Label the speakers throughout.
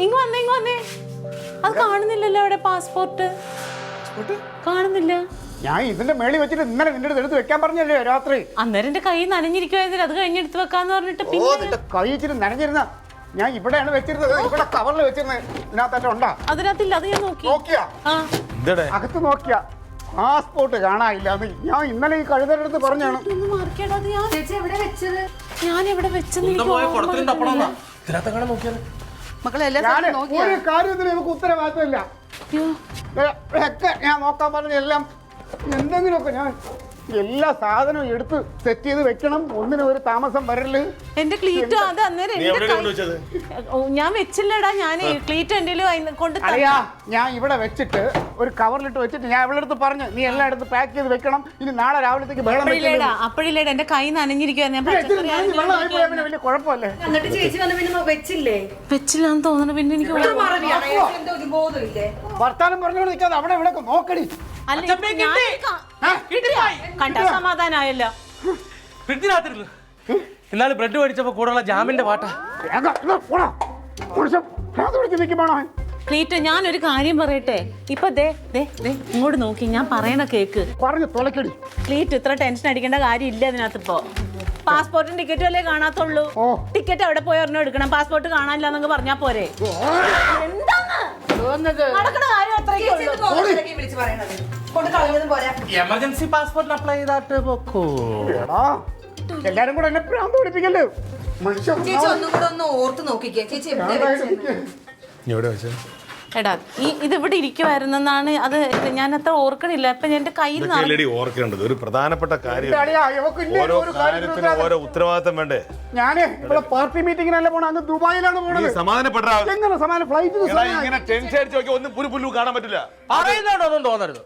Speaker 1: ഇങ്ങ് വന്നേ. അത് കാണുന്നില്ലല്ലോ അവിടെ പാസ്പോർട്ട് കാണുന്നില്ല.
Speaker 2: ഞാൻ ഇതിന്റെ മേളിൽ വെച്ചിട്ട് ഇന്നലെ നിന്റെ അടുത്ത് എടുത്ത് വെക്കാൻ പറഞ്ഞല്ലേ രാത്രി.
Speaker 1: അന്നേരം എന്റെ കൈ നനഞ്ഞിരിക്കുവായിരുന്നു, അത് കഴിഞ്ഞെടുത്ത് വെക്കാന്ന് പറഞ്ഞിട്ട്
Speaker 2: പിന്നെ കൈ വെച്ചിട്ട് നനഞ്ഞിരുന്ന ഞാൻ ഇവിടെയാണ് വെച്ചിരുന്നത്. ഇവിടെ കവറിൽ വെച്ചിരുന്നത് ഇതിനകത്ത് ഉണ്ടാ?
Speaker 1: അതിനകത്തില്ല, അത് ഞാൻ നോക്കിയാ
Speaker 2: അകത്ത് നോക്കിയാ പാസ്പോർട്ട് കാണാനില്ല. ഞാൻ ഇന്നലെ ഈ കഴുതടുത്ത് പറഞ്ഞാണ്.
Speaker 1: ഞാൻ എവിടെ വെച്ചെന്ന്
Speaker 2: ഒരു കാര്യത്തിന് നമുക്ക് ഉത്തരവാദിത്തമില്ല. ഞാൻ നോക്കാൻ പറഞ്ഞ എല്ലാം എന്തെങ്കിലുമൊക്കെ ഞാൻ എല്ലാ സാധനവും എടുത്ത് സെറ്റ് ചെയ്ത് വെക്കണം. ഒന്നിനും ഒരു താമസം വരല്.
Speaker 1: എന്റെ ക്ലീറ്റ് അത് അന്നേരം ഞാൻ വെച്ചില്ലടാ. ഞാൻ ക്ലീറ്റ് എന്റെ കൊണ്ട്
Speaker 2: ഞാൻ ഇവിടെ വെച്ചിട്ട് ഒരു കവറിലിട്ട് വെച്ചിട്ട് ഞാൻ ഇവിടെ അടുത്ത് പറഞ്ഞു നീ എല്ലാം എടുത്ത് പാക്ക് ചെയ്ത് വെക്കണം. ഇനി നാളെ രാവിലത്തേക്ക്
Speaker 1: അപ്പോഴില്ലേടാ എന്റെ കൈ നനഞ്ഞിരിക്കുവായിരുന്നു.
Speaker 2: വലിയ കുഴപ്പമല്ലേ?
Speaker 1: വെച്ചില്ലാന്ന് തോന്നണ. പിന്നെ എനിക്ക്
Speaker 2: വർത്താനം പറഞ്ഞോണ്ട് നിൽക്കാതെ അവിടെ ഇവിടെ നോക്കടി.
Speaker 1: കണ്ട സമാധാനായല്ലോ.
Speaker 3: ഇന്നാള് ബ്രെഡ് മേടിച്ചപ്പോ കൂടെയുള്ള ജാമിന്റെ പാട്ടാ.
Speaker 1: ക്ലീറ്റ് ഞാനൊരു കാര്യം പറയട്ടെ. ഇപ്പൊ ദേ ഇങ്ങോട്ട് നോക്കി, ഞാൻ പറയണ കേക്ക്.
Speaker 2: പറഞ്ഞു തൊലക്കടി.
Speaker 1: ക്ലീറ്റ് ഇത്ര ടെൻഷൻ അടിക്കേണ്ട കാര്യം ഇല്ല ഇതിനകത്ത്. ഇപ്പൊ പാസ്പോർട്ടും ടിക്കറ്റും അല്ലേ കാണാത്തുള്ളൂ. ടിക്കറ്റ് അവിടെ പോയി ഒരെണ്ണം എടുക്കണം, പാസ്പോർട്ട് കാണാനില്ല എന്നൊക്കെ പറഞ്ഞാ പോരെ. എന്താണ് നടക്കണ കാര്യം?
Speaker 3: എമർജൻസി പാസ്പോർട്ടിന് അപ്ലൈ ചെയ്തിട്ട് പോക്കോ.
Speaker 2: എല്ലാരും കൂടെ എന്നെ ഭ്രാന്ത് പിടിപ്പിക്കല്ലേ.
Speaker 1: എടാ ഇതിവിടെ ഇരിക്കുവായിരുന്നെന്നാണ്. അത് ഞാൻ അത്ര ഓർക്കണില്ല. ഇപ്പൊ എന്റെ കയ്യിൽ
Speaker 4: ഓർക്കേണ്ടത് ഒരു പ്രധാനപ്പെട്ട കാര്യം. ഓരോ കാര്യത്തിനും ഓരോ ഉത്തരവാദിത്തം വേണ്ടേ?
Speaker 2: ഞാന് ഇവിടെ പാർട്ടി മീറ്റിംഗിനല്ല പോണ, അങ്ങ് ദുബായിലാണ് പോണത്. എങ്ങനെ സമാധാനം
Speaker 4: ഇങ്ങനെ ടെൻഷൻ അടിച്ച് നോക്കി ഒന്നും പുല്ലു കാണാൻ പറ്റില്ല.
Speaker 3: പറയുന്നോണ്ടൊന്നും തോന്നരുത്.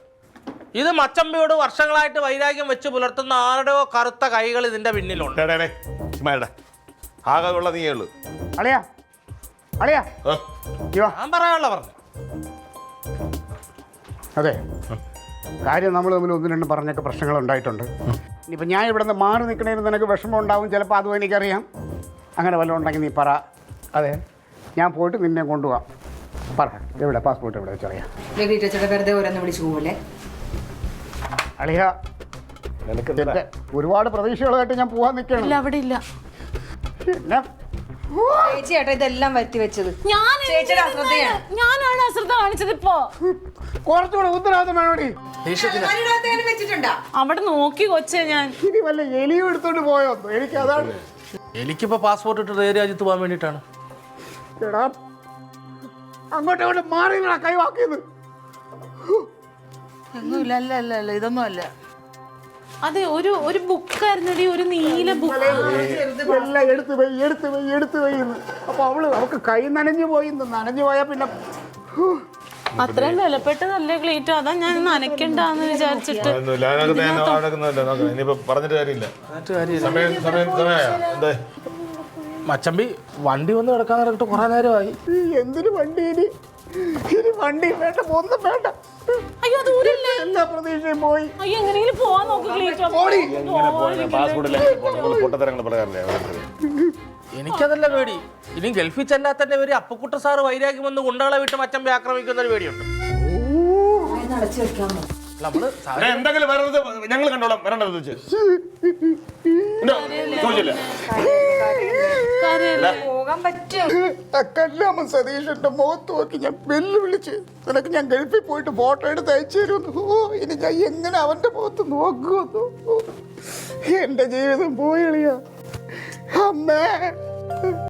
Speaker 3: ഇത് മച്ചമ്പിയോട് വർഷങ്ങളായിട്ട് വൈരാഗ്യം വെച്ച് പുലർത്തുന്ന ആരുടെയോ കറുത്ത കൈകൾ ഇതിന്റെ പിന്നിലുണ്ട്.
Speaker 4: ആകെ ഉള്ള നീയേ ഉള്ളൂ.
Speaker 2: അളിയാ അളിയാ
Speaker 3: ഞാൻ പറയാനുള്ള പറഞ്ഞു.
Speaker 2: അതെ, കാര്യം നമ്മൾ തമ്മിൽ ഒന്ന് രണ്ട് പറഞ്ഞൊക്കെ പ്രശ്നങ്ങൾ ഉണ്ടായിട്ടുണ്ട്. ഇനിയിപ്പോൾ ഞാൻ ഇവിടെ നിന്ന് മാറി നിൽക്കണേന് നിനക്ക് വിഷമം ഉണ്ടാവും ചിലപ്പോൾ. അതും എനിക്കറിയാം. അങ്ങനെ വല്ലതും ഉണ്ടെങ്കിൽ നീ പറ. അതെ, ഞാൻ പോയിട്ട് നിന്നെ കൊണ്ടുപോകാം. പറ, എവിടെ പാസ്പോർട്ട് എവിടെ വെച്ചറിയാം. അളിയ ഒരുപാട് പ്രതീക്ഷകളായിട്ട് ഞാൻ പോകാൻ നിൽക്കണം.
Speaker 1: അവിടെ ഇല്ല.
Speaker 5: ഇതെല്ലാം വരുത്തി വെച്ചത്
Speaker 1: ഞാനാണ് അശ്രദ്ധ കാണിച്ചത്. ഇപ്പോ
Speaker 2: കുറച്ചുകൂടെ ഉത്തരവാദിത്തം വേണോടി.
Speaker 1: അവിടെ നോക്കി കൊച്ചേ. ഞാൻ
Speaker 2: ഇനി വല്ല എലിയും എടുത്തോണ്ട് പോയോ? എനിക്ക് അതാണ്.
Speaker 3: എനിക്കിപ്പോ പാസ്പോർട്ട് ഇട്ട് ഏത് രാജ്യത്ത് പോകാൻ വേണ്ടിട്ടാണ്.
Speaker 2: എടാ അങ്ങോട്ട് മാറി കൈവാക്കിയത്.
Speaker 5: അല്ല ഇതൊന്നും അല്ല.
Speaker 1: അതെ, ഒരു ബുക്കായിരുന്നടി, ഒരു നീല ബുക്ക്.
Speaker 2: എല്ലാം എടുത്ത് വെയ്യുന്നു. അപ്പൊ അവൾക്ക് കൈ നനഞ്ഞു പോയി. നനഞ്ഞു പോയാ പിന്നെ
Speaker 1: അത്രയും വിലപ്പെട്ടതല്ലേ ക്ലീറ്റോ? അതാ ഞാൻ നനയ്ക്കണ്ടെന്ന് വിചാരിച്ചിട്ട്.
Speaker 4: പറഞ്ഞിട്ട് കാര്യമില്ല.
Speaker 3: മച്ചമ്പി വണ്ടി വന്ന് കിടക്കാൻ നടക്കിട്ട് കുറെ നേരമായി.
Speaker 2: എന്തിനു വണ്ടി? ഇനി വണ്ടി വേണ്ട, ഒന്നും വേണ്ട.
Speaker 1: അയ്യോ ദൂരല്ലേ?
Speaker 2: എല്ലാ പ്രതീക്ഷയും പോയി.
Speaker 1: അയ്യോ എങ്ങനെയും പോവാൻ നോക്ക് ക്ലീറ്റോ.
Speaker 3: എനിക്കതല്ല പേടി. ഇനി ഗൾഫിൽ ചെല്ലാൻ തന്നെ ഒരു അപ്പക്കുട്ട സാറ് വൈരാഗ്യം വന്ന് ഗുണ്ടകളെ വിട്ട് മച്ചമ്പി ആക്രമിക്കുന്ന ഒരു പേടിയുണ്ട്.
Speaker 4: എന്തെങ്കിലും ഞങ്ങൾ കണ്ടോളാം. വരേണ്ടത്
Speaker 5: പോകാൻ പറ്റും.
Speaker 2: കല്ലാമ സതീഷന്റെ മുഖത്ത് നോക്കി ഞാൻ വെല്ലുവിളിച്ച് നിനക്ക് ഞാൻ ഗൾഫിൽ പോയിട്ട് ഫോട്ടോ എടുത്ത് അയച്ചു തരുമെന്ന്. ഇനി ഞാൻ എങ്ങനെ അവന്റെ മുഖത്ത് നോക്കുമെന്നോ? എന്റെ ജീവിതം പോയി. അമ്മേ.